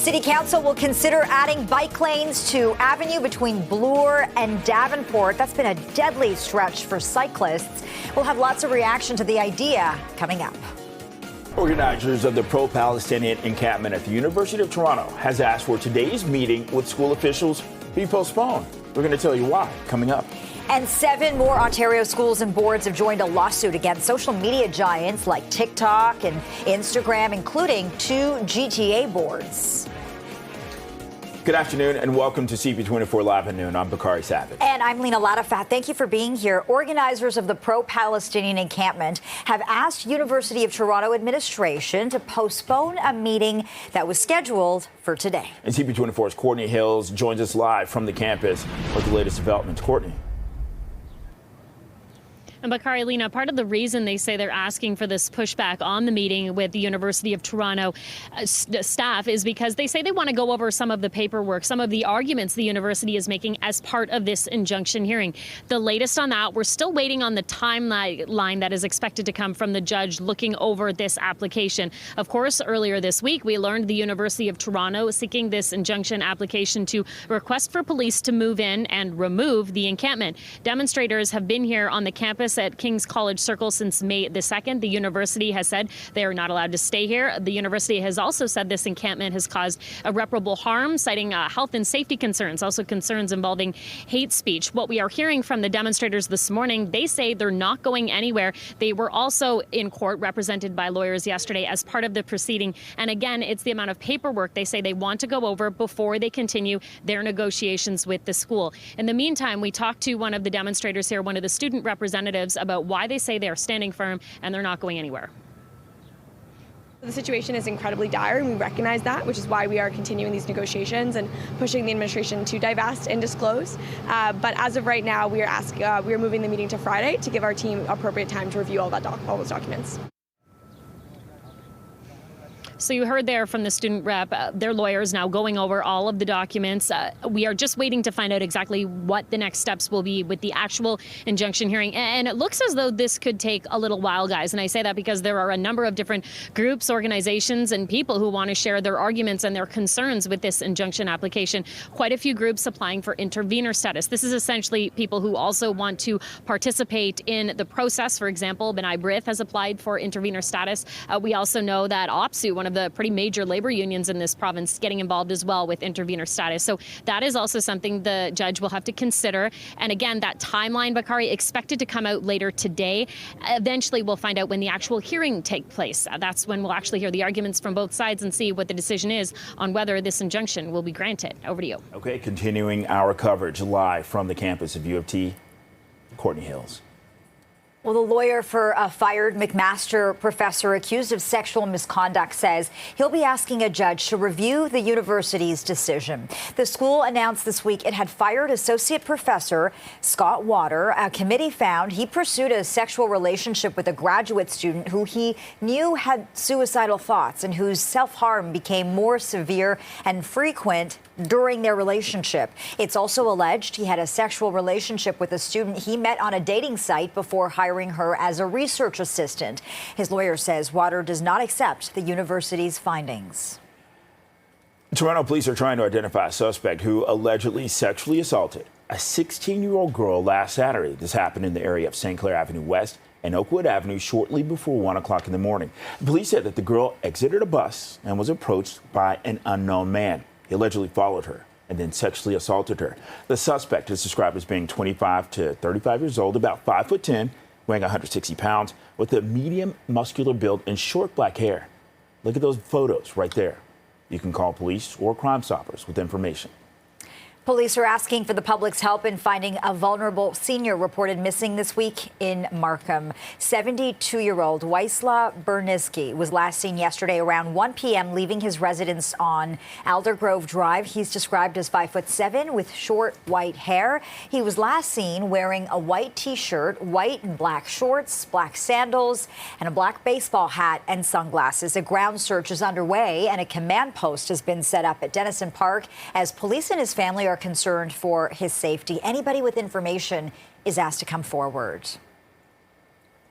City Council will consider adding bike lanes to Avenue between Bloor and Davenport. That's been a deadly stretch for cyclists. We'll have lots of reaction to the idea coming up. Organizers of the pro-Palestinian encampment at the University of Toronto has asked for today's meeting with school officials be postponed. We're going to tell you why coming up. And 7 more Ontario schools and boards have joined a lawsuit against social media giants like TikTok and Instagram, including 2 GTA boards. Good afternoon and welcome to CP24 Live at noon. I'm Bakari Savage. And I'm Lena Latafat. Thank you for being here. Organizers of the pro-Palestinian encampment have asked University of Toronto administration to postpone a meeting that was scheduled for today. And CP24's Courtney Hills joins us live from the campus with the latest developments. Courtney. And Bakari, Lena, part of the reason they say they're asking for this pushback on the meeting with the University of Toronto staff is because they say they want to go over some of the paperwork, some of the arguments the university is making as part of this injunction hearing. The latest on that, we're still waiting on the timeline that is expected to come from the judge looking over this application. Of course, earlier this week, we learned the University of Toronto seeking this injunction application to request for police to move in and remove the encampment. Demonstrators have been here on the campus at King's College Circle since May the 2nd. The university has said they are not allowed to stay here. The university has also said this encampment has caused irreparable harm, citing health and safety concerns, also concerns involving hate speech. What we are hearing from the demonstrators this morning, they say they're not going anywhere. They were also in court represented by lawyers yesterday as part of the proceeding. And again, it's the amount of paperwork they say they want to go over before they continue their negotiations with the school. In the meantime, we talked to one of the demonstrators here, one of the student representatives, about why they say they are standing firm and they're not going anywhere. The situation is incredibly dire, and we recognize that, which is why we are continuing these negotiations and pushing the administration to divest and disclose. But as of right now, we are moving the meeting to Friday to give our team appropriate time to review all those documents. So you heard there from the student rep, their lawyers now going over all of the documents. We are just waiting to find out exactly what the next steps will be with the actual injunction hearing. And it looks as though this could take a little while, guys. And I say that because there are a number of different groups, organizations, and people who want to share their arguments and their concerns with this injunction application. Quite a few groups applying for intervener status. This is essentially people who also want to participate in the process. For example, B'nai B'rith has applied for intervener status. We also know that OPSU, one of the pretty major labor unions in this province, getting involved as well with intervener status. So that is also something the judge will have to consider. And again, that timeline, Bakari, expected to come out later today. Eventually, we'll find out when the actual hearing takes place. That's when we'll actually hear the arguments from both sides and see what the decision is on whether this injunction will be granted. Over to you. Okay, continuing our coverage live from the campus of U of T, Courtney Hills. Well, the lawyer for a fired McMaster professor accused of sexual misconduct says he'll be asking a judge to review the university's decision. The school announced this week it had fired Associate Professor Scott Water. A committee found he pursued a sexual relationship with a graduate student who he knew had suicidal thoughts and whose self-harm became more severe and frequent during their relationship. It's also alleged he had a sexual relationship with a student he met on a dating site before hiring her as a research assistant. His lawyer says Water does not accept the university's findings. Toronto police are trying to identify a suspect who allegedly sexually assaulted a 16-year-old girl last Saturday. This happened in the area of St. Clair Avenue West and Oakwood Avenue shortly before 1 o'clock in the morning. The police said that the girl exited a bus and was approached by an unknown man. He allegedly followed her and then sexually assaulted her. The suspect is described as being 25 to 35 years old, about 5'10", weighing 160 pounds, with a medium muscular build and short black hair. Look at those photos right there. You can call police or Crime Stoppers with information. Police are asking for the public's help in finding a vulnerable senior reported missing this week in Markham. 72-year-old Wisla Berniski was last seen yesterday around 1 p.m. leaving his residence on Aldergrove Drive. He's described as 5'7" with short white hair. He was last seen wearing a white T-shirt, white and black shorts, black sandals, and a black baseball hat and sunglasses. A ground search is underway and a command post has been set up at Denison Park as police and his family are concerned for his safety. Anybody with information is asked to come forward.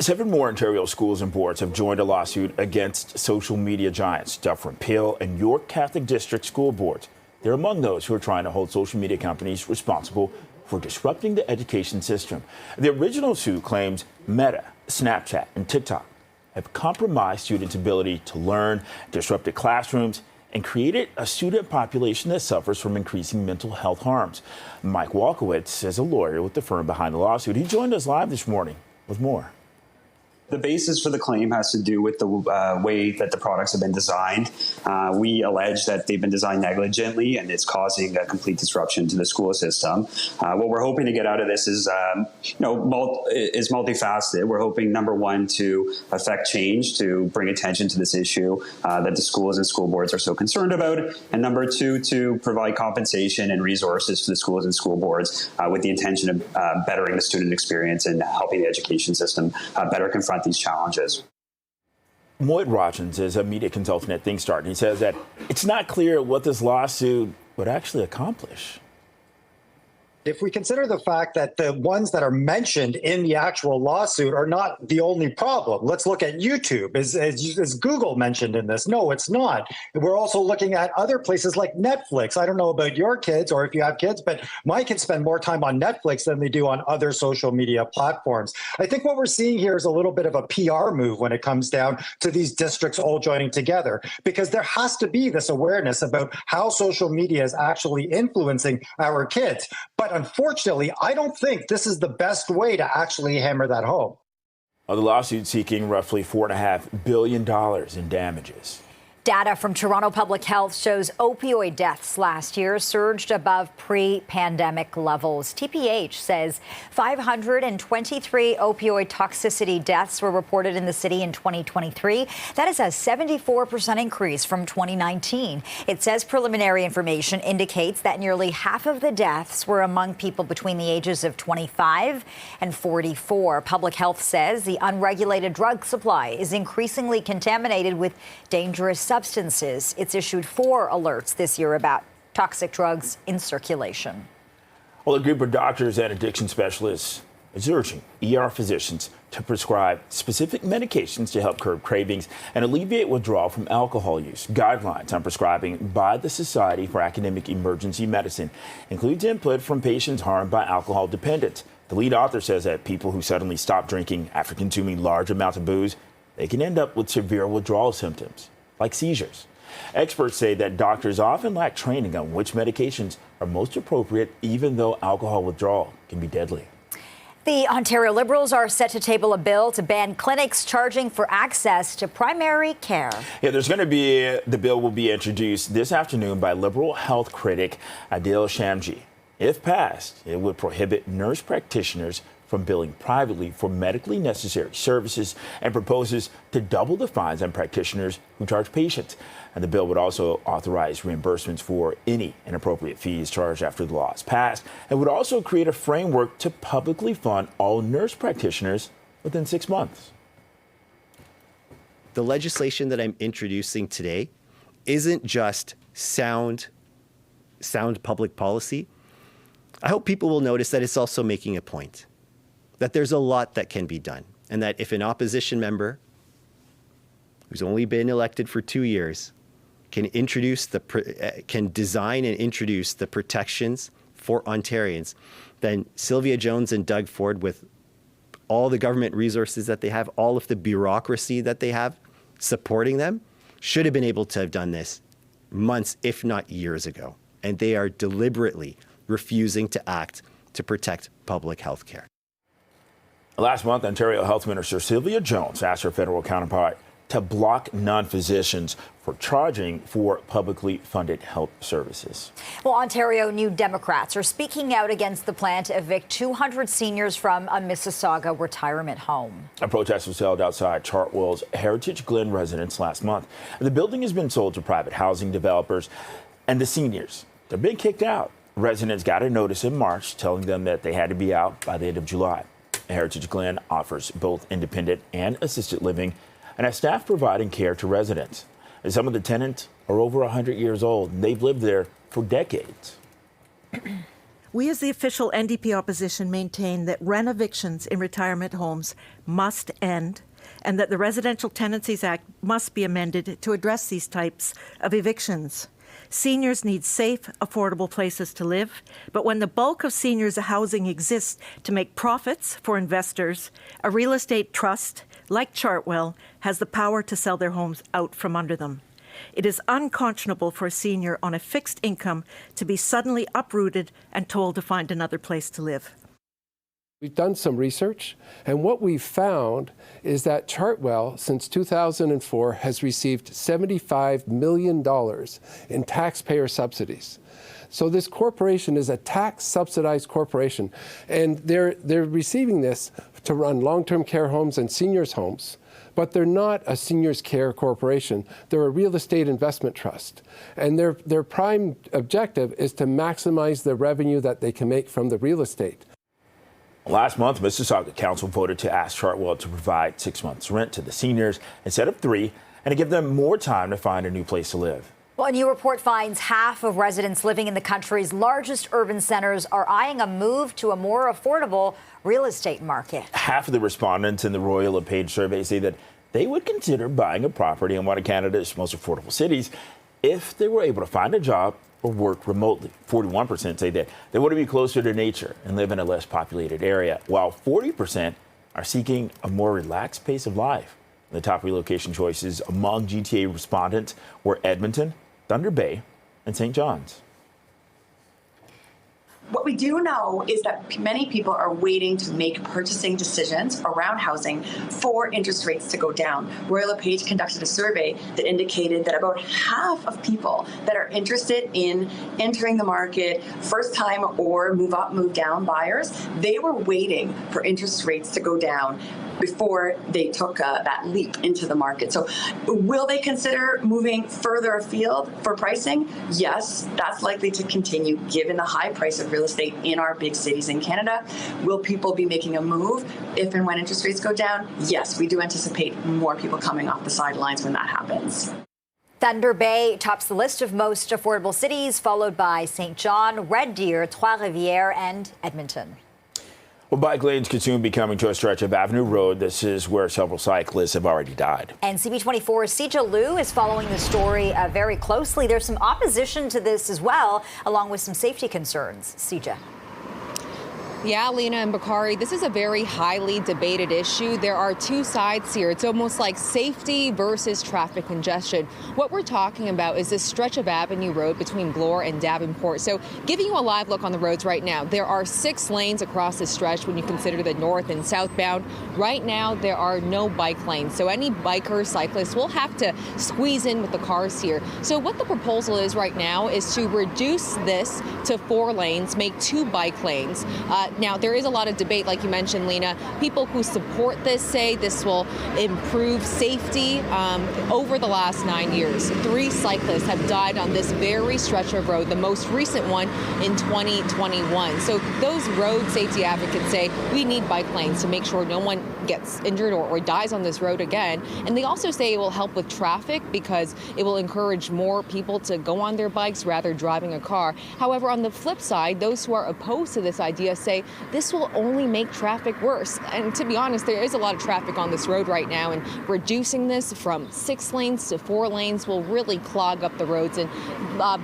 7 more Ontario schools and boards have joined a lawsuit against social media giants, Dufferin, Peel, and York Catholic District school boards. They're among those who are trying to hold social media companies responsible for disrupting the education system. The original suit claims Meta, Snapchat, and TikTok have compromised students' ability to learn, disrupted classrooms, and created a student population that suffers from increasing mental health harms. Mike Walkowitz is a lawyer with the firm behind the lawsuit. He joined us live this morning with more. The basis for the claim has to do with the way that the products have been designed. We allege that they've been designed negligently and it's causing a complete disruption to the school system. What we're hoping to get out of this is, is multifaceted. We're hoping, number one, to affect change, to bring attention to this issue that the schools and school boards are so concerned about. And number two, to provide compensation and resources to the schools and school boards with the intention of bettering the student experience and helping the education system better confront these challenges. Moit Rogers is a media consultant at ThinkStart, and he says that it's not clear what this lawsuit would actually accomplish. If we consider the fact that the ones that are mentioned in the actual lawsuit are not the only problem, let's look at YouTube. Is Google mentioned in this? No, it's not. We're also looking at other places like Netflix. I don't know about your kids or if you have kids, but my kids spend more time on Netflix than they do on other social media platforms. I think what we're seeing here is a little bit of a PR move when it comes down to these districts all joining together, because there has to be this awareness about how social media is actually influencing our kids. But unfortunately, I don't think this is the best way to actually hammer that home. The lawsuit seeking roughly $4.5 billion in damages. Data from Toronto Public Health shows opioid deaths last year surged above pre-pandemic levels. TPH says 523 opioid toxicity deaths were reported in the city in 2023. That is a 74% increase from 2019. It says preliminary information indicates that nearly half of the deaths were among people between the ages of 25 and 44. Public Health says the unregulated drug supply is increasingly contaminated with dangerous substances. It's issued 4 alerts this year about toxic drugs in circulation. Well, a group of doctors and addiction specialists is urging ER physicians to prescribe specific medications to help curb cravings and alleviate withdrawal from alcohol use. Guidelines on prescribing by the Society for Academic Emergency Medicine includes input from patients harmed by alcohol dependence. The lead author says that people who suddenly stop drinking after consuming large amounts of booze, they can end up with severe withdrawal symptoms, like seizures. Experts say that doctors often lack training on which medications are most appropriate, even though alcohol withdrawal can be deadly. The Ontario Liberals are set to table a bill to ban clinics charging for access to primary care. Yeah, the bill will be introduced this afternoon by Liberal health critic Adil Shamji. If passed, it would prohibit nurse practitioners from billing privately for medically necessary services and proposes to double the fines on practitioners who charge patients. And the bill would also authorize reimbursements for any inappropriate fees charged after the law is passed, and would also create a framework to publicly fund all nurse practitioners within 6 months. The legislation that I'm introducing today isn't just sound public policy. I hope people will notice that it's also making a point, that there's a lot that can be done, and that if an opposition member who's only been elected for 2 years can design and introduce the protections for Ontarians, then Sylvia Jones and Doug Ford, with all the government resources that they have, all of the bureaucracy that they have supporting them, should have been able to have done this months, if not years ago. And they are deliberately refusing to act to protect public health care. Last month, Ontario Health Minister Sylvia Jones asked her federal counterpart to block non-physicians for charging for publicly funded health services. Well, Ontario New Democrats are speaking out against the plan to evict 200 seniors from a Mississauga retirement home. A protest was held outside Chartwell's Heritage Glen residence last month. The building has been sold to private housing developers, and the seniors, they're being kicked out. Residents got a notice in March telling them that they had to be out by the end of July. Heritage Glen offers both independent and assisted living and has staff providing care to residents. And some of the tenants are over 100 years old, and they've lived there for decades. We as the official NDP opposition maintain that rent evictions in retirement homes must end and that the Residential Tenancies Act must be amended to address these types of evictions. Seniors need safe, affordable places to live, but when the bulk of seniors' housing exists to make profits for investors, a real estate trust, like Chartwell, has the power to sell their homes out from under them. It is unconscionable for a senior on a fixed income to be suddenly uprooted and told to find another place to live. We've done some research, and what we've found is that Chartwell, since 2004, has received $75 million in taxpayer subsidies. So this corporation is a tax-subsidized corporation, and they're receiving this to run long-term care homes and seniors' homes. But they're not a seniors care corporation. They're a real estate investment trust. And their prime objective is to maximize the revenue that they can make from the real estate. Last month, Mississauga Council voted to ask Chartwell to provide 6 months' rent to the seniors instead of 3, and to give them more time to find a new place to live. Well, a new report finds half of residents living in the country's largest urban centers are eyeing a move to a more affordable real estate market. Half of the respondents in the Royal LePage survey say that they would consider buying a property in one of Canada's most affordable cities if they were able to find a job or work remotely. 41% say that they want to be closer to nature and live in a less populated area, while 40% are seeking a more relaxed pace of life. The top relocation choices among GTA respondents were Edmonton, Thunder Bay, and St. John's. What we do know is that many people are waiting to make purchasing decisions around housing for interest rates to go down. Royal LePage conducted a survey that indicated that about half of people that are interested in entering the market, first time or move up, move down buyers, they were waiting for interest rates to go down before they took that leap into the market. So will they consider moving further afield for pricing? Yes, that's likely to continue given the high price of real estate in our big cities in Canada. Will people be making a move if and when interest rates go down? Yes, we do anticipate more people coming off the sidelines when that happens. Thunder Bay tops the list of most affordable cities, followed by St. John, Red Deer, Trois-Rivières, and Edmonton. Well, bike lanes could soon be coming to a stretch of Avenue Road. This is where several cyclists have already died. And CP24's Sija Liu is following the story very closely. There's some opposition to this as well, along with some safety concerns. Sija. Yeah, Lena and Bakari, this is a very highly debated issue. There are two sides here. It's almost like safety versus traffic congestion. What we're talking about is this stretch of Avenue Road between Bloor and Davenport. So giving you a live look on the roads right now, there are 6 lanes across this stretch when you consider the north and southbound. Right now, there are no bike lanes. So any bikers, cyclists will have to squeeze in with the cars here. So what the proposal is right now is to reduce this to 4 lanes, make 2 bike lanes. Now, there is a lot of debate, like you mentioned, Lena. People who support this say this will improve safety. Over the last 9 years, 3 cyclists have died on this very stretch of road, the most recent one in 2021. So those road safety advocates say we need bike lanes to make sure no one gets injured or dies on this road again. And they also say it will help with traffic because it will encourage more people to go on their bikes rather driving a car. However, on the flip side, those who are opposed to this idea say this will only make traffic worse. And to be honest, there is a lot of traffic on this road right now, and reducing this from 6 lanes to 4 lanes will really clog up the roads. And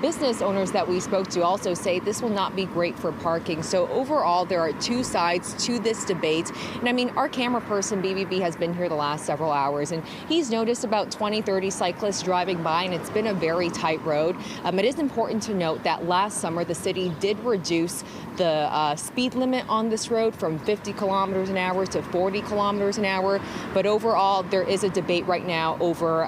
business owners that we spoke to also say this will not be great for parking. So overall, there are 2 sides to this debate. And I mean, our camera person, BBB, has been here the last several hours, and he's noticed about 20, 30 cyclists driving by, and it's been a very tight road. It is important to note that last summer, the city did reduce the speed limit on this road from 50 kilometers an hour to 40 kilometers an hour. But overall, there is a debate right now over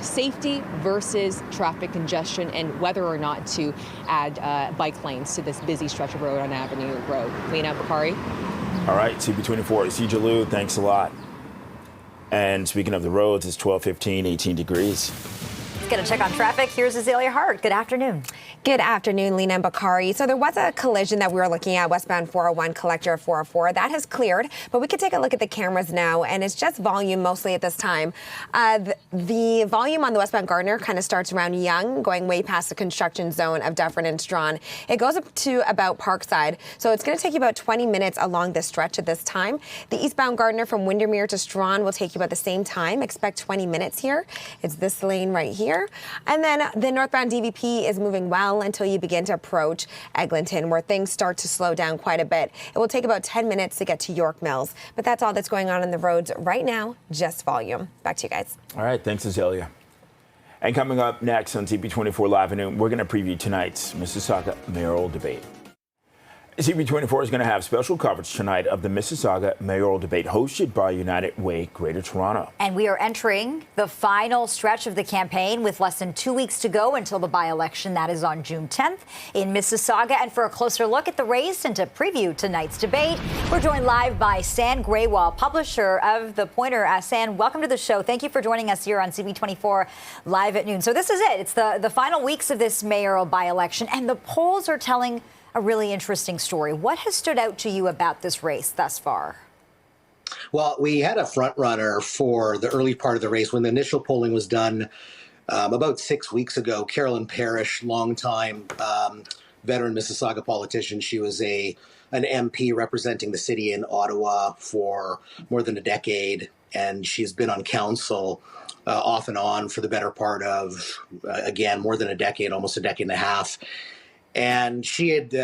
safety versus traffic congestion and whether or not to add bike lanes to this busy stretch of road on Avenue Road. Lena, Bakari. All right, CP24, Sija Liu, thanks a lot. And speaking of the roads, it's 12:15, 18 degrees. Let's get a check on traffic. Here's Azalea Hart. Good afternoon. Good afternoon, Lena and Bakari. So there was a collision that we were looking at westbound 401 collector 404. That has cleared, but we could take a look at the cameras now, and it's just volume mostly at this time. The volume on the westbound Gardner kind of starts around Yonge, going way past the construction zone of Dufferin and Strawn. It goes up to about Parkside, so it's going to take you about 20 minutes along this stretch at this time. The eastbound Gardner from Windermere to Strawn will take you about the same time. Expect 20 minutes here. It's this lane right here. And then the northbound DVP is moving well until you begin to approach Eglinton, where things start to slow down quite a bit. It will take about 10 minutes to get to York Mills, but that's all that's going on the roads right now, just volume. Back to you guys. All right, thanks, Azalea. And coming up next on CP24 Live at Noon, we're going to preview tonight's Mississauga mayoral debate. CP24 is going to have special coverage tonight of the Mississauga mayoral debate hosted by United Way Greater Toronto. And we are entering the final stretch of the campaign with less than 2 weeks to go until the by-election. That is on June 10th in Mississauga. And for a closer look at the race and to preview tonight's debate, we're joined live by San Graywall, publisher of The Pointer. San, welcome to the show. Thank you for joining us here on CP24 Live at Noon. So this is it. It's the final weeks of this mayoral by-election, and the polls are telling a really interesting story. What has stood out to you about this race thus far? Well, we had a front runner for the early part of the race when the initial polling was done about 6 weeks ago. Carolyn Parrish, longtime veteran Mississauga politician. She was an MP representing the city in Ottawa for more than a decade, and she's been on council off and on for the better part of, again, more than a decade, almost a decade and a half. And she had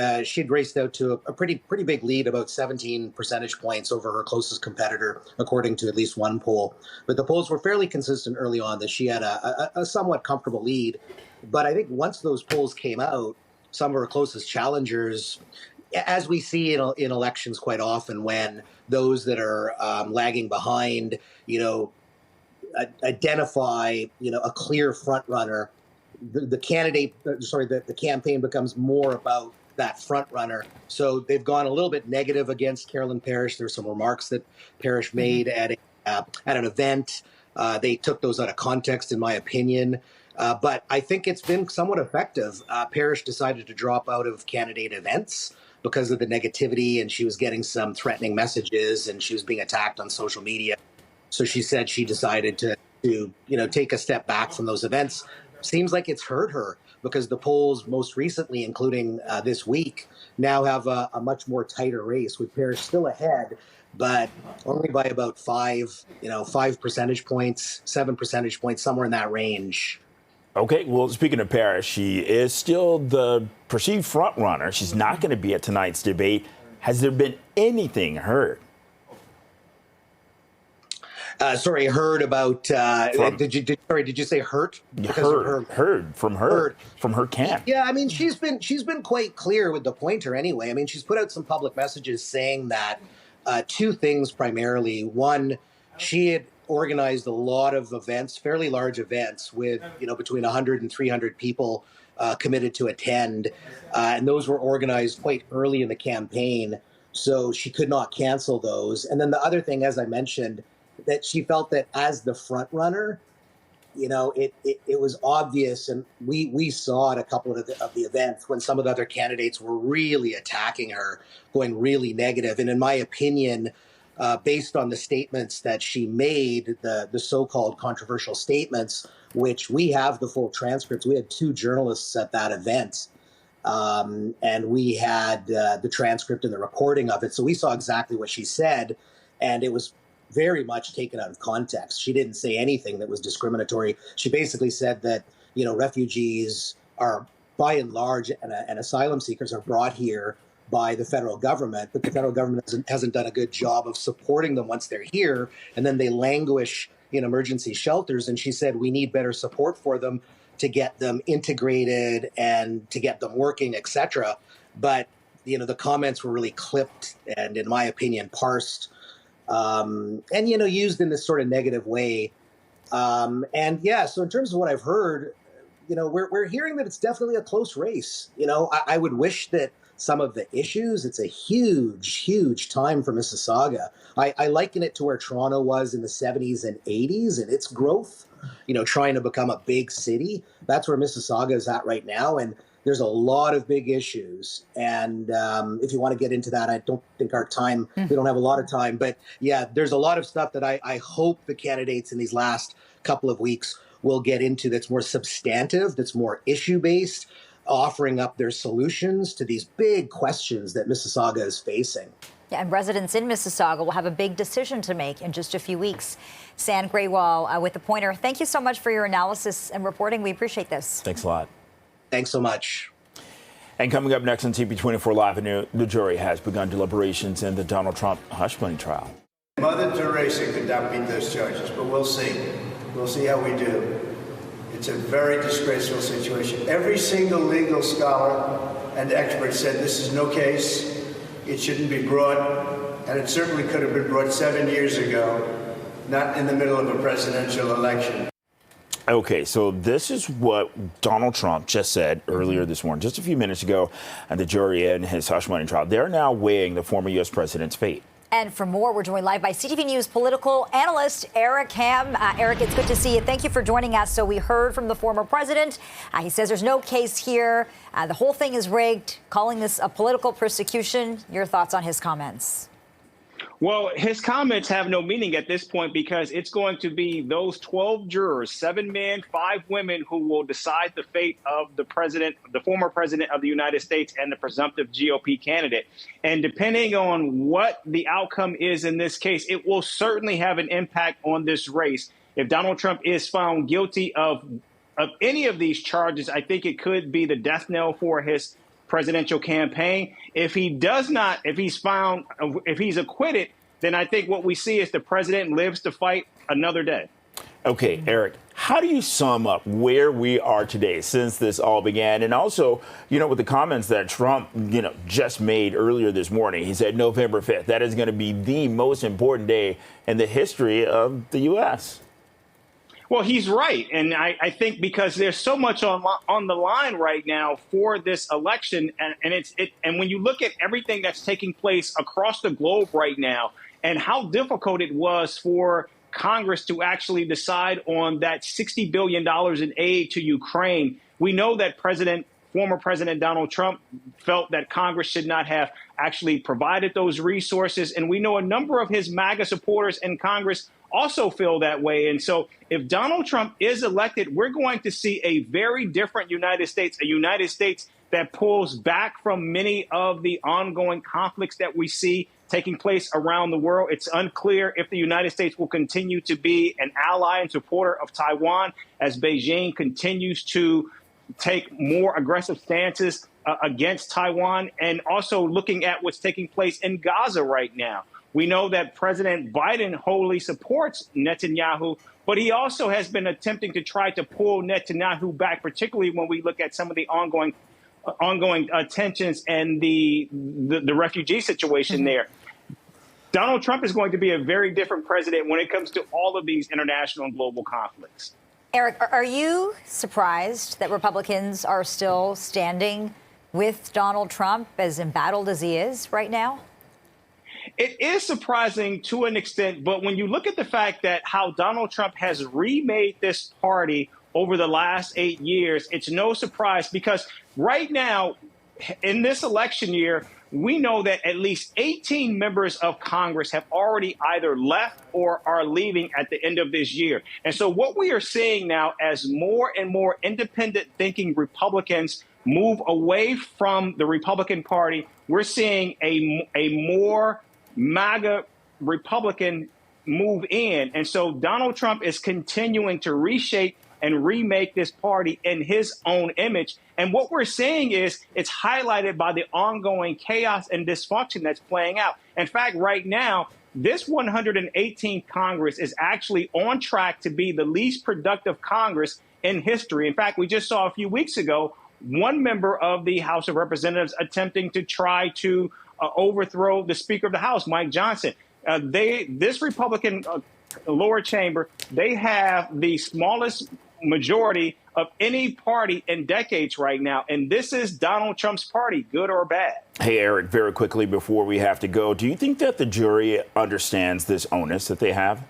raced out to a pretty big lead, about 17 percentage points over her closest competitor, according to at least one poll. But the polls were fairly consistent early on that she had a somewhat comfortable lead. But I think once those polls came out, some of her closest challengers, as we see in elections quite often, when those that are lagging behind, identify, a clear front runner. The campaign becomes more about that front runner. So they've gone a little bit negative against Carolyn Parrish. There's some remarks that Parrish made at an event. They took those out of context, in my opinion. But I think it's been somewhat effective. Parrish decided to drop out of candidate events because of the negativity, and she was getting some threatening messages, and she was being attacked on social media. So she said she decided to take a step back from those events. Seems like it's hurt her because the polls most recently, including this week, now have a much more tighter race with Parrish still ahead, but only by about 5 percentage points, 7 percentage points, somewhere in that range. Okay, well, speaking of Parrish, she is still the perceived front runner. She's not going to be at tonight's debate. Has there been anything heard? Heard about. Did you say hurt? Heard from her camp. Yeah, I mean, she's been quite clear with the Pointer anyway. I mean, she's put out some public messages saying that two things primarily. One, she had organized a lot of events, fairly large events, with between 100 and 300 people committed to attend, and those were organized quite early in the campaign, so she could not cancel those. And then the other thing, as I mentioned, that she felt that as the front runner, it was obvious, and we saw at a couple of the events when some of the other candidates were really attacking her, going really negative. And in my opinion, based on the statements that she made, the so-called controversial statements, which we have the full transcripts. We had 2 journalists at that event, and we had the transcript and the recording of it. So we saw exactly what she said, and it was very much taken out of context. She didn't say anything that was discriminatory. She basically said that, refugees are, by and large, and asylum seekers are brought here by the federal government, but the federal government hasn't done a good job of supporting them once they're here, and then they languish in emergency shelters. And she said we need better support for them to get them integrated and to get them working, etc. But the comments were really clipped and, in my opinion, parsed and used in this sort of negative way. So in terms of what I've heard, we're hearing that it's definitely a close race. I would wish that some of the issues, it's a huge time for Mississauga. I liken it to where Toronto was in the 70s and 80s and its growth, trying to become a big city. That's where Mississauga is at right now. And There's a lot of big issues. And if you want to get into that, I don't think we don't have a lot of time. But yeah, there's a lot of stuff that I hope the candidates in these last couple of weeks will get into that's more substantive, that's more issue-based, offering up their solutions to these big questions that Mississauga is facing. Yeah, and residents in Mississauga will have a big decision to make in just a few weeks. San Graywall with The Pointer, thank you so much for your analysis and reporting. We appreciate this. Thanks a lot. Thanks so much. And coming up next on CP24 Live, the jury has begun deliberations in the Donald Trump hush money trial. Mother Teresa could not beat those charges, but we'll see. We'll see how we do. It's a very disgraceful situation. Every single legal scholar and expert said this is no case. It shouldn't be brought, and it certainly could have been brought 7 years ago, not in the middle of a presidential election. Okay, so this is what Donald Trump just said earlier this morning, just a few minutes ago, at the jury in his hush money trial. They're now weighing the former U.S. president's fate. And for more, we're joined live by CTV News political analyst Eric Ham. Eric, it's good to see you. Thank you for joining us. So we heard from the former president. He says there's no case here. The whole thing is rigged, calling this a political persecution. Your thoughts on his comments? Well, his comments have no meaning at this point because it's going to be those 12 jurors, 7 men, 5 women, who will decide the fate of the president, the former president of the United States, and the presumptive GOP candidate. And depending on what the outcome is in this case, it will certainly have an impact on this race. If Donald Trump is found guilty of any of these charges, I think it could be the death knell for his presidential campaign. If he does not, if he's acquitted, then I think what we see is the president lives to fight another day. Okay, Eric, how do you sum up where we are today since this all began? And also, with the comments that Trump, just made earlier this morning, he said November 5th, that is going to be the most important day in the history of the U.S. Well, he's right. And I think because there's so much on the line right now for this election. And when you look at everything that's taking place across the globe right now and how difficult it was for Congress to actually decide on that $60 billion in aid to Ukraine, we know that former President Donald Trump felt that Congress should not have actually provided those resources. And we know a number of his MAGA supporters in Congress also feel that way. And so if Donald Trump is elected, we're going to see a very different United States, a United States that pulls back from many of the ongoing conflicts that we see taking place around the world. It's unclear if the United States will continue to be an ally and supporter of Taiwan as Beijing continues to take more aggressive stances against Taiwan, and also looking at what's taking place in Gaza right now. We know that President Biden wholly supports Netanyahu, but he also has been attempting to try to pull Netanyahu back, particularly when we look at some of the ongoing tensions and the refugee situation there. Donald Trump is going to be a very different president when it comes to all of these international and global conflicts. Eric, are you surprised that Republicans are still standing with Donald Trump, as embattled as he is right now? It is surprising to an extent, but when you look at the fact that how Donald Trump has remade this party over the last 8 years, it's no surprise because right now, in this election year, we know that at least 18 members of Congress have already either left or are leaving at the end of this year. And so what we are seeing now as more and more independent thinking Republicans move away from the Republican Party, we're seeing a more MAGA Republican move in. And so Donald Trump is continuing to reshape and remake this party in his own image. And what we're seeing is it's highlighted by the ongoing chaos and dysfunction that's playing out. In fact, right now, this 118th Congress is actually on track to be the least productive Congress in history. In fact, we just saw a few weeks ago, one member of the House of Representatives attempting to try to overthrow the Speaker of the House, Mike Johnson. This Republican lower chamber, they have the smallest majority of any party in decades right now. And this is Donald Trump's party, good or bad. Hey, Eric, very quickly before we have to go, do you think that the jury understands this onus that they have?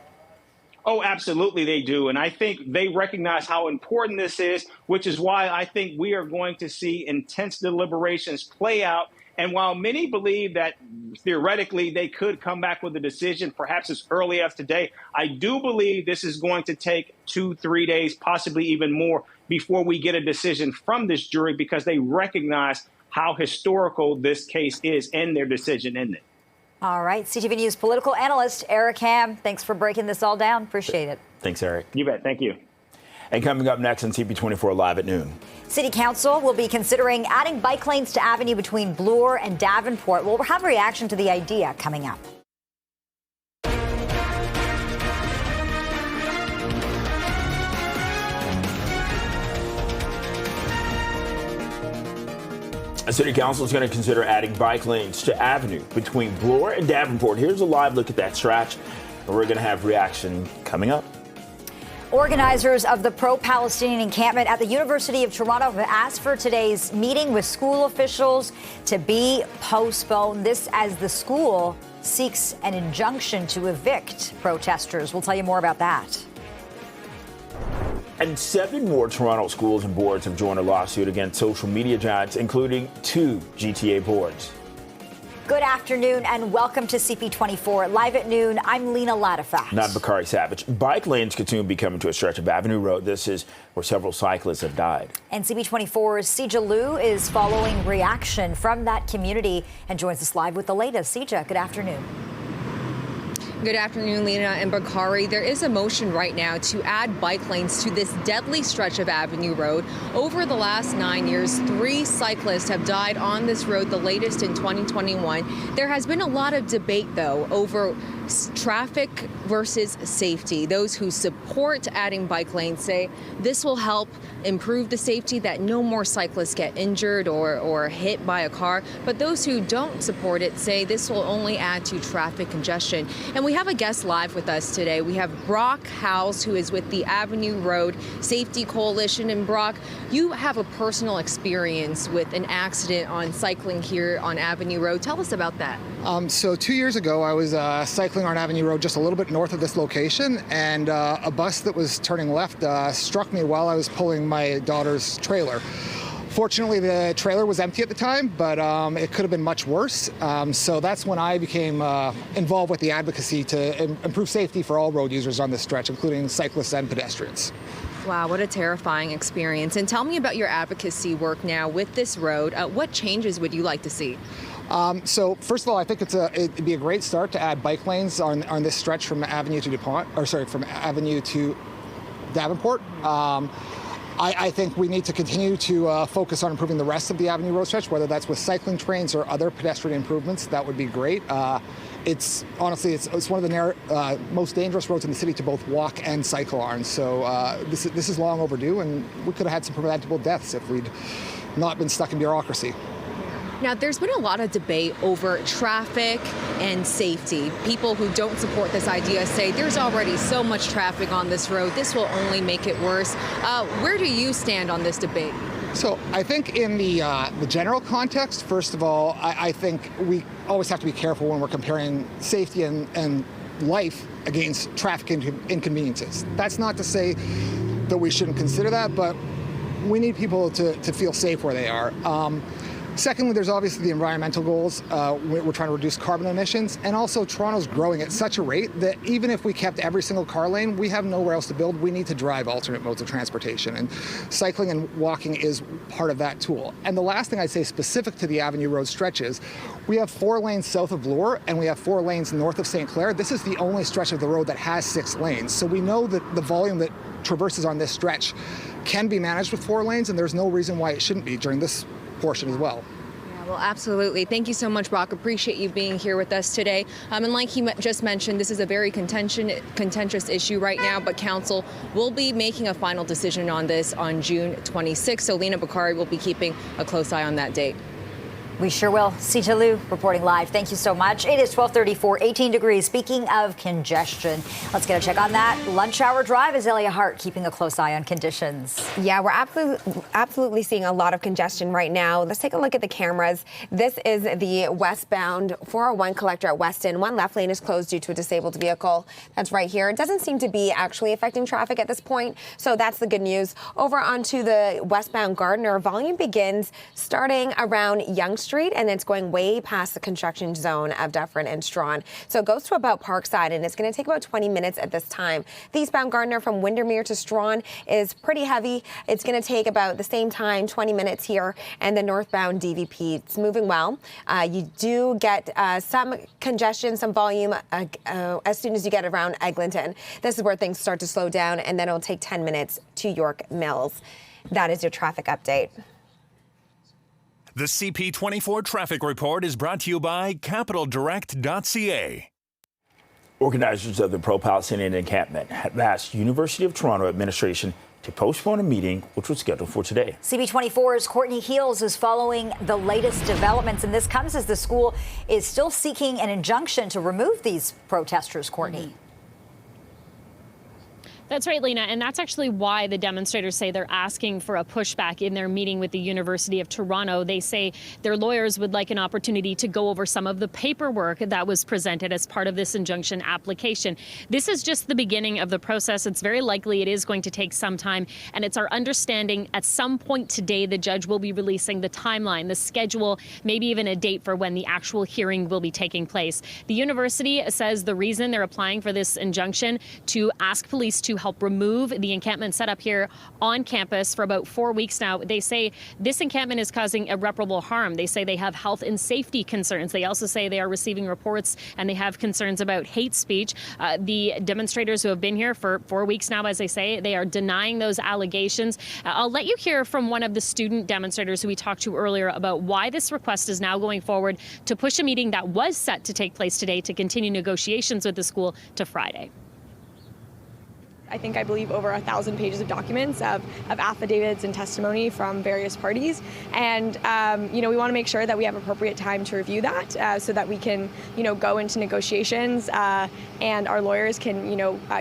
Oh, absolutely they do. And I think they recognize how important this is, which is why I think we are going to see intense deliberations play out. And while many believe that theoretically they could come back with a decision perhaps as early as today, I do believe this is going to take 2-3 days, possibly even more, before we get a decision from this jury, because they recognize how historical this case is and their decision in it. All right. CTV News political analyst Eric Ham, thanks for breaking this all down. Appreciate it. Thanks, Eric. You bet. Thank you. And coming up next on CP24 Live at noon. City Council will be considering adding bike lanes to Avenue between Bloor and Davenport. We'll have a reaction to the idea coming up. The City Council is going to consider adding bike lanes to Avenue between Bloor and Davenport. Here's a live look at that stretch, and we're going to have reaction coming up. Organizers of the pro-Palestinian encampment at the University of Toronto have asked for today's meeting with school officials to be postponed. This as the school seeks an injunction to evict protesters. We'll tell you more about that. And 7 more Toronto schools and boards have joined a lawsuit against social media giants, including 2 GTA boards. Good afternoon and welcome to CP24 Live at noon. I'm Lena Ladifat. Not Bakari Savage. Bike lanes could soon be coming to a stretch of Avenue Road. This is where several cyclists have died. And CP24's Sija Liu is following reaction from that community and joins us live with the latest. Sija, good afternoon. Good afternoon, Lena and Bakari. There is a motion right now to add bike lanes to this deadly stretch of Avenue Road. Over the last 9 years, 3 cyclists have died on this road, the latest in 2021. There has been a lot of debate, though, over traffic versus safety. Those who support adding bike lanes say this will help improve the safety, that no more cyclists get injured or hit by a car. But those who don't support it say this will only add to traffic congestion. And we have a guest live with us today. We have Brock Howes, who is with the Avenue Road Safety Coalition. And Brock, you have a personal experience with an accident on cycling here on Avenue Road. Tell us about that. So 2 years ago, I was cycling on Avenue Road just a little bit north of this location, and a bus that was turning left struck me while I was pulling my daughter's trailer. Fortunately, the trailer was empty at the time, but it could have been much worse. So that's when I became involved with the advocacy to improve safety for all road users on this stretch, including cyclists and pedestrians. Wow, what a terrifying experience. And tell me about your advocacy work now with this road. What changes would you like to see? So first of all, I think it'd be a great start to add bike lanes on this stretch from Avenue to from Avenue to Davenport. I think we need to continue to focus on improving the rest of the Avenue Road stretch, whether that's with cycling trains or other pedestrian improvements. That would be great. It's honestly, it's one of the most dangerous roads in the city to both walk and cycle on. So this is long overdue, and we could have had some preventable deaths if we'd not been stuck in bureaucracy. Now, there's been a lot of debate over traffic and safety. People who don't support this idea say there's already so much traffic on this road, this will only make it worse. Where do you stand on this debate? So I think in the general context, first of all, I think we always have to be careful when we're comparing safety and life against traffic inconveniences. That's not to say that we shouldn't consider that, but we need people to feel safe where they are. Secondly, there's obviously the environmental goals. We're trying to reduce carbon emissions. And also, Toronto's growing at such a rate that even if we kept every single car lane, we have nowhere else to build. We need to drive alternate modes of transportation. And cycling and walking is part of that tool. And the last thing I'd say specific to the Avenue Road stretches, we have 4 lanes south of Bloor and we have 4 lanes north of St. Clair. This is the only stretch of the road that has 6 lanes. So we know that the volume that traverses on this stretch can be managed with 4 lanes, and there's no reason why it shouldn't be during this portion as well. Yeah, well, absolutely. Thank you so much, Brock. Appreciate you being here with us today. And like he just mentioned, this is a very contentious issue right now, but council will be making a final decision on this on June 26th. So Lena Bakari will be keeping a close eye on that date. We sure will. Sita Liu reporting live. Thank you so much. It is 12:34, 18 degrees. Speaking of congestion, let's get a check on that. Lunch hour drive. Azalea Hart keeping a close eye on conditions. Yeah, we're absolutely seeing a lot of congestion right now. Let's take a look at the cameras. This is the westbound 401 collector at Weston. One left lane is closed due to a disabled vehicle. That's right here. It doesn't seem to be actually affecting traffic at this point, so that's the good news. Over onto the westbound Gardner, volume begins starting around Yonge Street, and it's going way past the construction zone of Dufferin and Strawn. So it goes to about Parkside, and it's going to take about 20 minutes at this time. The eastbound Gardner from Windermere to Strawn is pretty heavy. It's going to take about the same time, 20 minutes here, and the northbound DVP, it's moving well. You do get some congestion, some volume as soon as you get around Eglinton. This is where things start to slow down, and then it'll take 10 minutes to York Mills. That is your traffic update. The CP24 traffic report is brought to you by CapitalDirect.ca. Organizers of the pro-Palestinian encampment have asked University of Toronto administration to postpone a meeting which was scheduled for today. CP24's Courtney Heels is following the latest developments, and this comes as the school is still seeking an injunction to remove these protesters, Courtney. That's right, Lena, and that's actually why the demonstrators say they're asking for a pushback in their meeting with the University of Toronto. They say their lawyers would like an opportunity to go over some of the paperwork that was presented as part of this injunction application. This is just the beginning of the process. It's very likely it is going to take some time, and it's our understanding at some point today the judge will be releasing the timeline, the schedule, maybe even a date for when the actual hearing will be taking place. The university says the reason they're applying for this injunction to ask police to help remove the encampment set up here on campus for about 4 weeks now. They say this encampment is causing irreparable harm. They say they have health and safety concerns. They also say they are receiving reports and they have concerns about hate speech. The demonstrators who have been here for 4 weeks now, as I say, they are denying those allegations. I'll let you hear from one of the student demonstrators who we talked to earlier about why this request is now going forward to push a meeting that was set to take place today to continue negotiations with the school to Friday. I believe over 1,000 pages of documents of affidavits and testimony from various parties. And, we want to make sure that we have appropriate time to review that so that we can, go into negotiations and our lawyers can,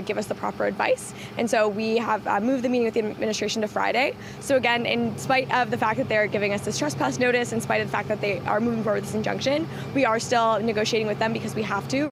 give us the proper advice. And so we have moved the meeting with the administration to Friday. So again, in spite of the fact that they're giving us this trespass notice, in spite of the fact that they are moving forward with this injunction, we are still negotiating with them because we have to.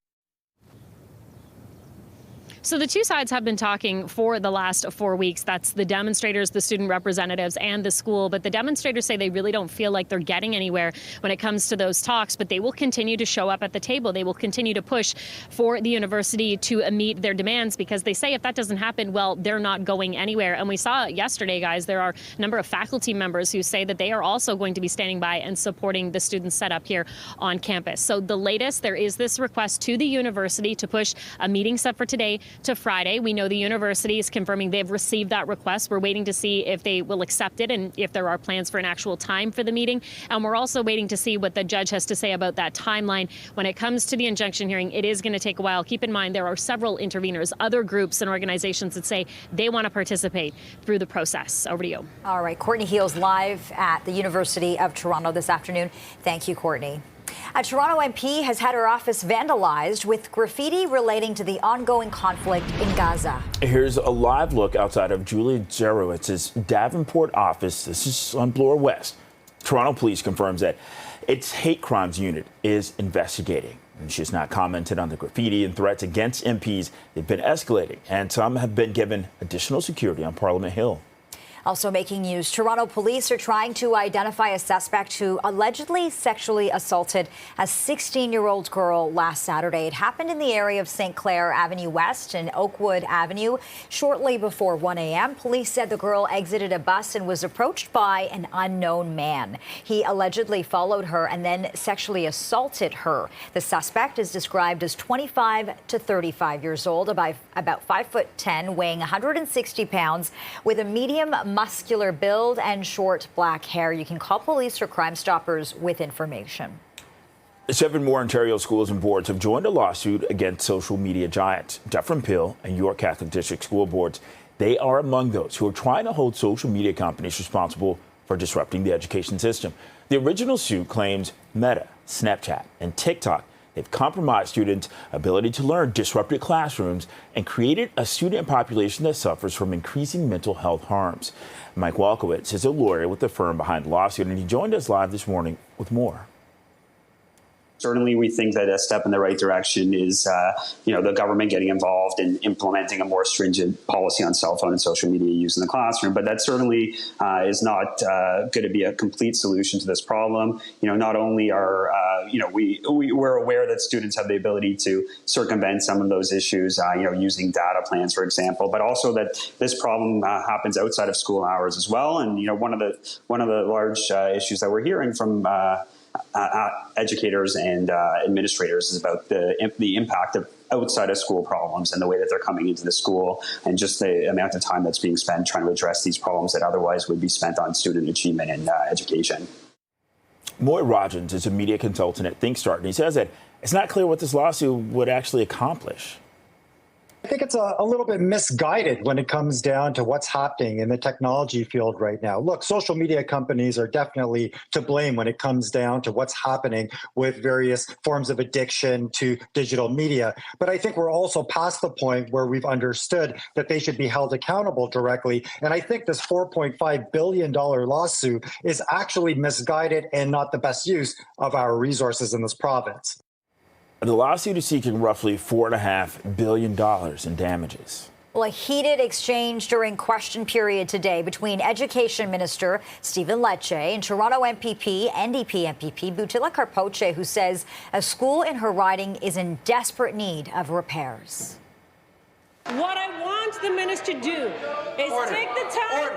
So the two sides have been talking for the last 4 weeks. That's the demonstrators, the student representatives, and the school. But the demonstrators say they really don't feel like they're getting anywhere when it comes to those talks. But they will continue to show up at the table. They will continue to push for the university to meet their demands because they say if that doesn't happen, well, they're not going anywhere. And we saw yesterday, guys, there are a number of faculty members who say that they are also going to be standing by and supporting the students set up here on campus. So the latest, there is this request to the university to push a meeting set for today to Friday. We know the university is confirming they've received that request. We're waiting to see if they will accept it and if there are plans for an actual time for the meeting. And we're also waiting to see what the judge has to say about that timeline. When it comes to the injunction hearing, it is going to take a while. Keep in mind, there are several interveners, other groups and organizations that say they want to participate through the process. Over to you. All right. Courtney Heels live at the University of Toronto this afternoon. Thank you, Courtney. A Toronto MP has had her office vandalized with graffiti relating to the ongoing conflict in Gaza. Here's a live look outside of Julia Zerowitz's Davenport office. This is on Bloor West. Toronto Police confirms that its hate crimes unit is investigating. And she's not commented on the graffiti and threats against MPs. They've been escalating, and some have been given additional security on Parliament Hill. Also making news, Toronto police are trying to identify a suspect who allegedly sexually assaulted a 16-year-old girl last Saturday. It happened in the area of St. Clair Avenue West and Oakwood Avenue shortly before 1 a.m. Police said the girl exited a bus and was approached by an unknown man. He allegedly followed her and then sexually assaulted her. The suspect is described as 25 to 35 years old, about 5'10", weighing 160 pounds, with a medium muscular build and short black hair. You can call police or Crime Stoppers with information. 7 more Ontario schools and boards have joined a lawsuit against social media giants, Dufferin Peel and York Catholic District School Boards. They are among those who are trying to hold social media companies responsible for disrupting the education system. The original suit claims Meta, Snapchat, and TikTok have compromised students' ability to learn, disrupted classrooms, and created a student population that suffers from increasing mental health harms. Mike Walkowitz is a lawyer with the firm behind the lawsuit, and he joined us live this morning with more. Certainly, we think that a step in the right direction is, the government getting involved in implementing a more stringent policy on cell phone and social media use in the classroom. But that certainly is not going to be a complete solution to this problem. Not only are we're aware that students have the ability to circumvent some of those issues, using data plans, for example, but also that this problem happens outside of school hours as well. And one of the large issues that we're hearing from educators and administrators is about the impact of outside of school problems and the way that they're coming into the school and just the amount of time that's being spent trying to address these problems that otherwise would be spent on student achievement and education. Moy Rogers is a media consultant at ThinkStart, and he says that it's not clear what this lawsuit would actually accomplish. I think it's a little bit misguided when it comes down to what's happening in the technology field right now. Look, social media companies are definitely to blame when it comes down to what's happening with various forms of addiction to digital media. But I think we're also past the point where we've understood that they should be held accountable directly. And I think this $4.5 billion lawsuit is actually misguided and not the best use of our resources in this province. The lawsuit is seeking roughly $4.5 billion in damages. Well, a heated exchange during question period today between Education Minister Stephen Lecce and Toronto MPP, NDP MPP Butila Karpoche, who says a school in her riding is in desperate need of repairs. What I want the minister to do is take the time,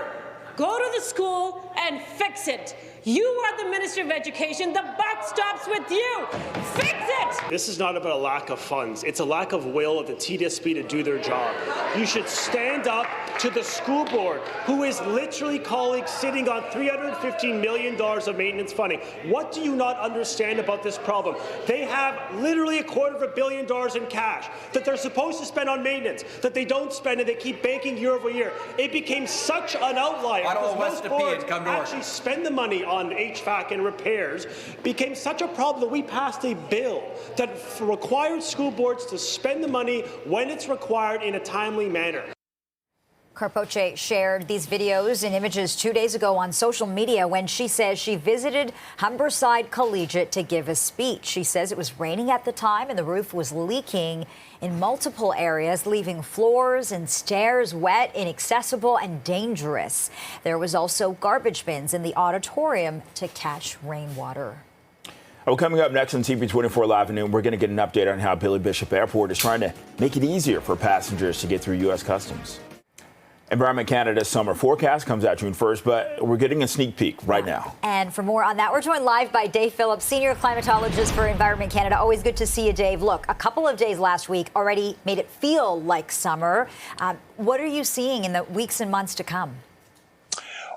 go to the school and fix it. You are the Minister of Education. The buck stops with you. Fix it! This is not about a lack of funds. It's a lack of will of the TDSB to do their job. You should stand up to the school board, who is literally sitting on $315 million of maintenance funding. What do you not understand about this problem? They have literally $250 million in cash that they're supposed to spend on maintenance, that they don't spend, and they keep banking year over year. It became such an outlier because most boards actually spend the money on HVAC and repairs, became such a problem that we passed a bill that required school boards to spend the money when it's required in a timely manner. Karpoche shared these videos and images 2 days ago on social media when she says she visited Humberside Collegiate to give a speech. She says it was raining at the time and the roof was leaking in multiple areas, leaving floors and stairs wet, inaccessible, and dangerous. There was also garbage bins in the auditorium to catch rainwater. Well, coming up next on CP24 Live at noon, we're going to get an update on how Billy Bishop Airport is trying to make it easier for passengers to get through U.S. Customs. Environment Canada's summer forecast comes out June 1st, but we're getting a sneak peek right now. And for more on that, we're joined live by Dave Phillips, Senior Climatologist for Environment Canada. Always good to see you, Dave. Look, a couple of days last week already made it feel like summer. What are you seeing in the weeks and months to come?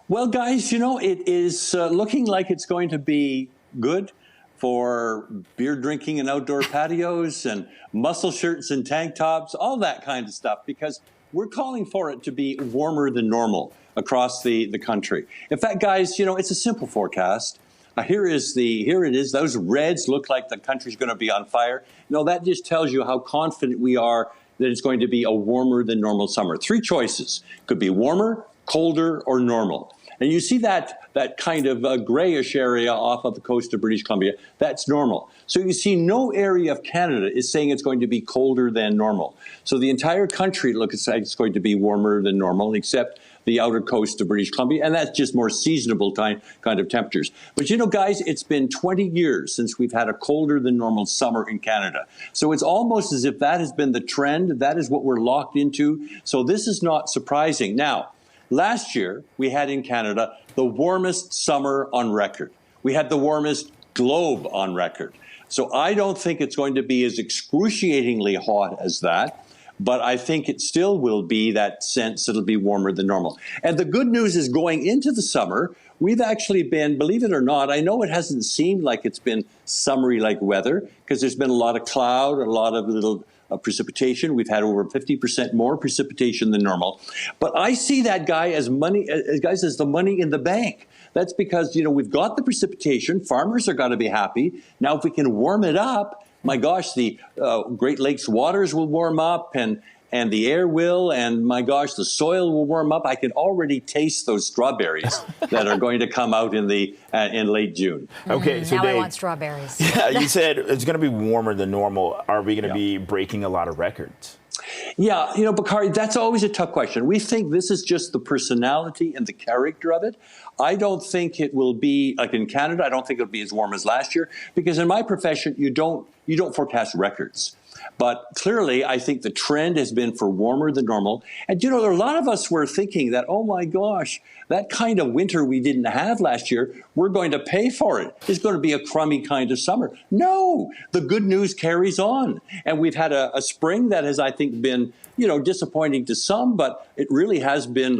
Well, guys, it is looking like it's going to be good for beer drinking and outdoor patios and muscle shirts and tank tops, all that kind of stuff, because we're calling for it to be warmer than normal across the country. In fact, guys, it's a simple forecast. Here it is. Those reds look like the country's going to be on fire. That just tells you how confident we are that it's going to be a warmer than normal summer. Three choices. Could be warmer, colder, or normal. And you see that kind of grayish area off of the coast of British Columbia. That's normal. So you see no area of Canada is saying it's going to be colder than normal. So the entire country looks like it's going to be warmer than normal, except the outer coast of British Columbia, and that's just more seasonable kind of temperatures. But guys, it's been 20 years since we've had a colder than normal summer in Canada. So it's almost as if that has been the trend. That is what we're locked into. So this is not surprising. Now, last year, we had in Canada the warmest summer on record. We had the warmest globe on record. So I don't think it's going to be as excruciatingly hot as that, but I think it still will be that sense it'll be warmer than normal. And the good news is going into the summer, we've actually been, believe it or not, I know it hasn't seemed like it's been summery like weather because there's been a lot of cloud, a lot of little of precipitation. We've had over 50% more precipitation than normal. But I see that guy as the money in the bank. That's because, we've got the precipitation. Farmers are going to be happy. Now, if we can warm it up, my gosh, the Great Lakes waters will warm up and the air will, and my gosh, the soil will warm up. I can already taste those strawberries that are going to come out in late June. Okay, so now Dave, I want strawberries. Yeah, you said it's going to be warmer than normal. Are we going to be breaking a lot of records? Yeah, Bakari, that's always a tough question. We think this is just the personality and the character of it. I don't think it will be like in Canada. I don't think it'll be as warm as last year because in my profession, you don't forecast records. But clearly, I think the trend has been for warmer than normal. And, a lot of us were thinking that, oh, my gosh, that kind of winter we didn't have last year, we're going to pay for it. It's going to be a crummy kind of summer. No, the good news carries on. And we've had a spring that has, I think, been, disappointing to some, but it really has been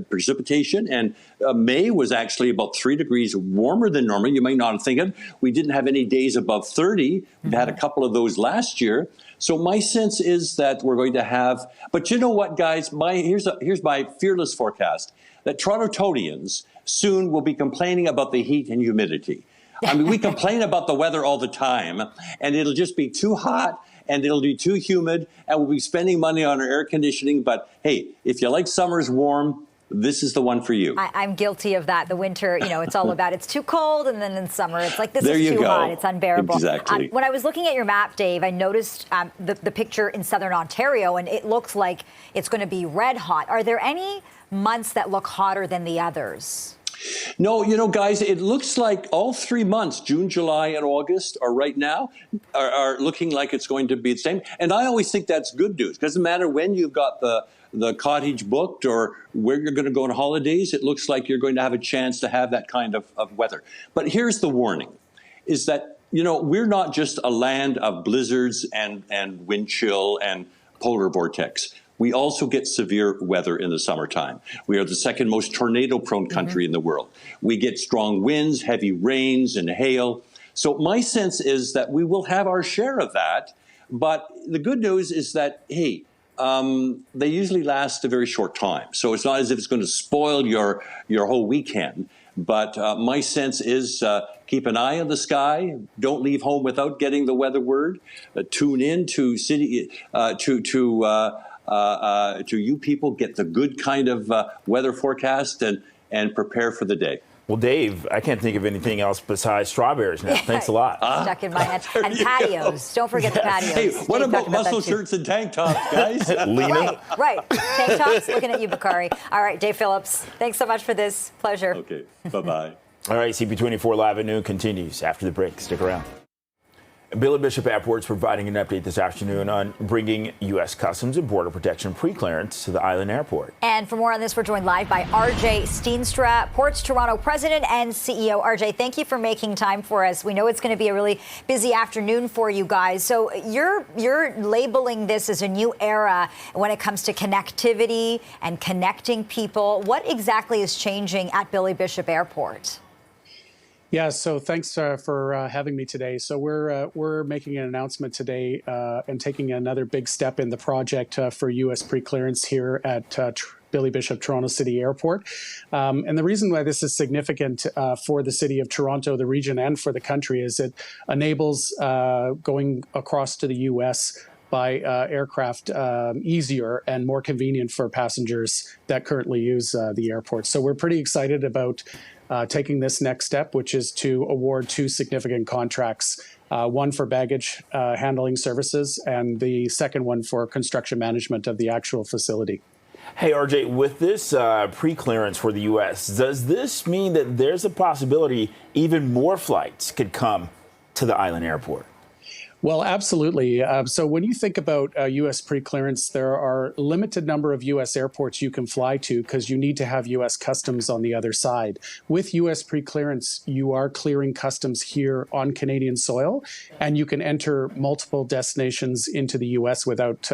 precipitation. And May was actually about 3 degrees warmer than normal. You might not think it. We didn't have any days above 30. We've had a couple of those last year. So my sense is that we're going to have, but you know what, guys? Here's my fearless forecast, that Torontonians soon will be complaining about the heat and humidity. I mean, we complain about the weather all the time, and it'll just be too hot, and it'll be too humid, and we'll be spending money on our air conditioning. But hey, if you like summers warm, this is the one for you. I'm guilty of that. The winter, it's all about it's too cold, and then in summer it's like this is too hot. It's unbearable. Exactly. When I was looking at your map, Dave, I noticed the picture in southern Ontario, and it looks like it's going to be red hot. Are there any months that look hotter than the others? No, guys, it looks like all 3 months, June, July, and August, are right now are looking like it's going to be the same. And I always think that's good news. It doesn't matter when you've got the cottage booked or where you're going to go on holidays. It looks like you're going to have a chance to have that kind of weather. But here's the warning, is that, we're not just a land of blizzards and wind chill and polar vortex. We also get severe weather in the summertime. We are the second most tornado-prone country in the world. We get strong winds, heavy rains, and hail. So my sense is that we will have our share of that. But the good news is that, hey, they usually last a very short time. So it's not as if it's going to spoil your whole weekend. But my sense is keep an eye on the sky. Don't leave home without getting the weather word. Tune in to you people, get the good kind of weather forecast and prepare for the day. Well, Dave, I can't think of anything else besides strawberries now. Thanks a lot. Stuck in my head. And patios. Don't forget the patios. Hey, what about muscle shirts and tank tops, guys? Lena? Right. Tank tops. Looking at you, Bakari. All right, Dave Phillips, thanks so much for this. Pleasure. Okay. Bye-bye. All right, CP24 Live at noon continues after the break. Stick around. Billy Bishop Airport is providing an update this afternoon on bringing U.S. Customs and Border Protection pre-clearance to the island airport. And for more on this, we're joined live by RJ Steenstra, Ports Toronto President and CEO. RJ, thank you for making time for us. We know it's going to be a really busy afternoon for you guys. So you're labeling this as a new era when it comes to connectivity and connecting people. What exactly is changing at Billy Bishop Airport? Yeah, so thanks for having me today. So we're making an announcement today and taking another big step in the project for U.S. pre-clearance here at Billy Bishop Toronto City Airport. And the reason why this is significant for the city of Toronto, the region, and for the country is it enables going across to the U.S. by aircraft easier and more convenient for passengers that currently use the airport. So we're pretty excited about taking this next step, which is to award 2 significant contracts, one for baggage handling services and the second one for construction management of the actual facility. Hey, RJ, with this pre-clearance for the U.S., does this mean that there's a possibility even more flights could come to the island airport? Well, absolutely. So when you think about U.S. pre-clearance, there are a limited number of U.S. airports you can fly to because you need to have U.S. customs on the other side. With U.S. pre-clearance, you are clearing customs here on Canadian soil, and you can enter multiple destinations into the U.S. without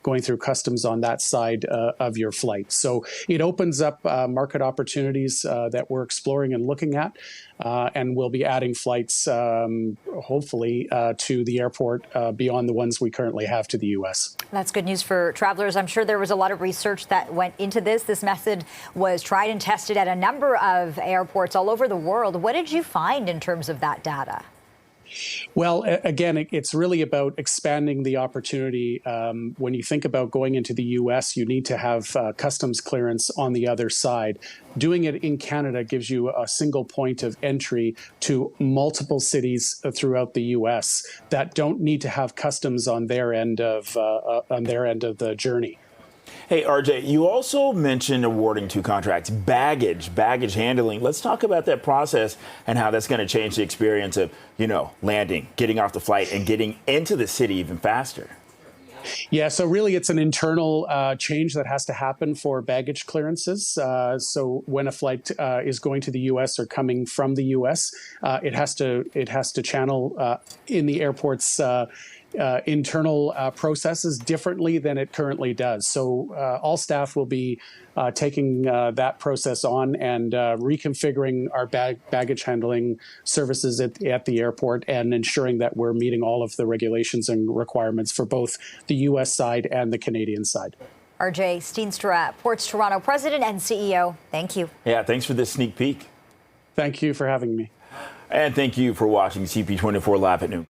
going through customs on that side of your flight. So it opens up market opportunities that we're exploring and looking at, and we'll be adding flights, hopefully, to the airport airport beyond the ones we currently have to the U.S. That's good news for travelers. I'm sure there was a lot of research that went into this. This method was tried and tested at a number of airports all over the world. What did you find in terms of that data? Well, again, it's really about expanding the opportunity. When you think about going into the U.S., you need to have customs clearance on the other side. Doing it in Canada gives you a single point of entry to multiple cities throughout the U.S. that don't need to have customs on their end of the journey. Hey, RJ, you also mentioned awarding 2 contracts, baggage handling. Let's talk about that process and how that's going to change the experience of, landing, getting off the flight, and getting into the city even faster. Yeah, so really it's an internal change that has to happen for baggage clearances. So when a flight is going to the U.S. or coming from the U.S., it has to channel in the airport's internal processes differently than it currently does. So all staff will be taking that process on and reconfiguring our baggage handling services at the airport and ensuring that we're meeting all of the regulations and requirements for both the U.S. side and the Canadian side. RJ Steenstra, Ports Toronto President and CEO, thank you. Yeah, thanks for this sneak peek. Thank you for having me. And thank you for watching CP24 Live at Noon.